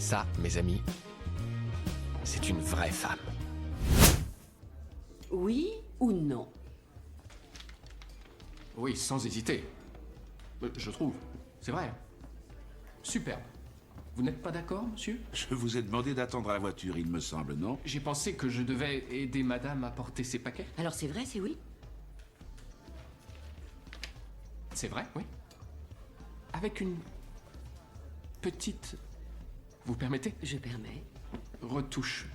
Ça, mes amis, c'est une vraie femme. Oui ou non? Oui, sans hésiter. Je trouve. C'est vrai. Superbe. Vous n'êtes pas d'accord, monsieur? Je vous ai demandé d'attendre à la voiture, il me semble, non? J'ai pensé que je devais aider madame à porter ses paquets. Alors c'est vrai, c'est oui? C'est vrai, oui. Avec une petite... Vous permettez? Je permets. Retouche.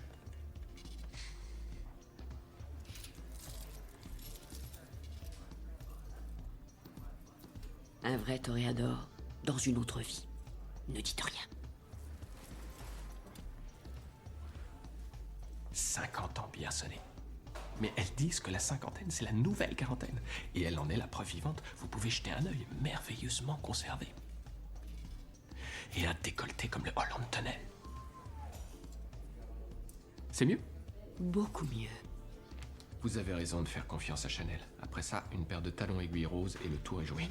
Un vrai toréador dans une autre vie. Ne dites rien. 50 ans bien sonnés. Mais elles disent que la cinquantaine, c'est la nouvelle quarantaine. Et elle en est la preuve vivante. Vous pouvez jeter un œil merveilleusement conservé. Et un décolleté comme le Holland Tunnel. C'est mieux? Beaucoup mieux. Vous avez raison de faire confiance à Chanel. Après ça, une paire de talons aiguilles roses et le tour est joué.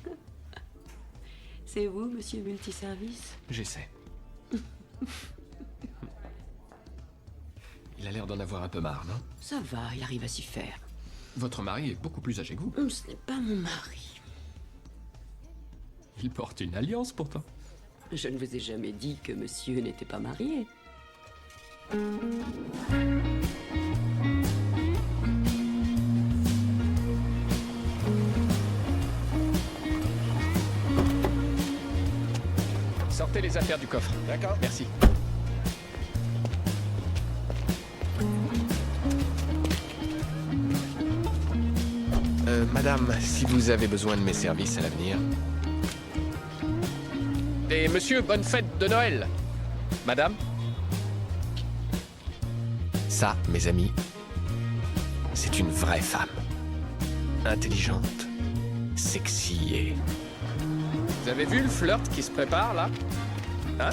C'est vous, monsieur multiservice? J'essaie. Il a l'air d'en avoir un peu marre, non? Ça va, il arrive à s'y faire. Votre mari est beaucoup plus âgé que vous. Ce n'est pas mon mari. Il porte une alliance pourtant. Je ne vous ai jamais dit que monsieur n'était pas marié. Sortez les affaires du coffre. D'accord. Merci. Madame, si vous avez besoin de mes services à l'avenir... Et monsieur, bonne fête de Noël. Madame? Ça, mes amis, c'est une vraie femme. Intelligente, sexy et... Vous avez vu le flirt qui se prépare, là? Hein?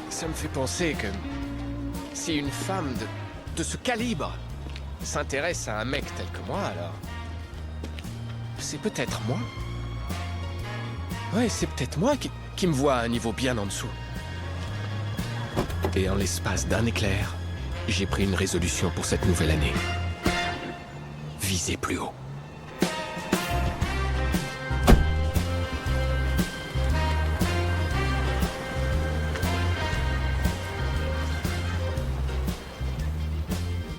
Ça me fait penser que... si une femme de ce calibre s'intéresse à un mec tel que moi, alors... c'est peut-être moi. Ouais, c'est peut-être moi qui me vois à un niveau bien en dessous. Et en l'espace d'un éclair, j'ai pris une résolution pour cette nouvelle année. Visez plus haut.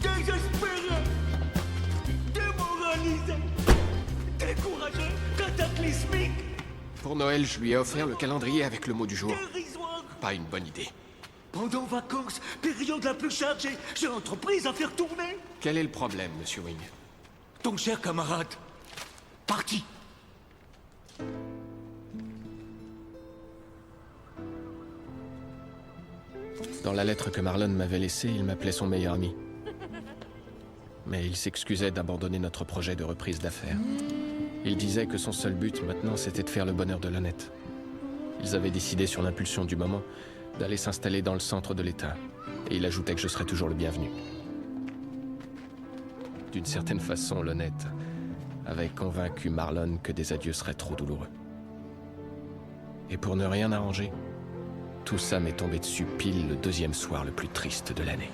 Désespéré, démoralisé, découragé, cataclysmique, Pour Noël, je lui ai offert le calendrier avec le mot du jour. dérisoire. Pas une bonne idée. Pendant vacances, période la plus chargée, j'ai l'entreprise à faire tourner. Quel est le problème, Monsieur Wing? Ton cher camarade, parti. Dans la lettre que Marlon m'avait laissée, il m'appelait son meilleur ami. Mais il s'excusait d'abandonner notre projet de reprise d'affaires. Il disait que son seul but maintenant, c'était de faire le bonheur de l'honnête. Ils avaient décidé sur l'impulsion du moment d'aller s'installer dans le centre de l'État. Et il ajoutait que je serais toujours le bienvenu. D'une certaine façon, l'honnête avait convaincu Marlon que des adieux seraient trop douloureux. Et pour ne rien arranger, tout ça m'est tombé dessus pile le deuxième soir le plus triste de l'année.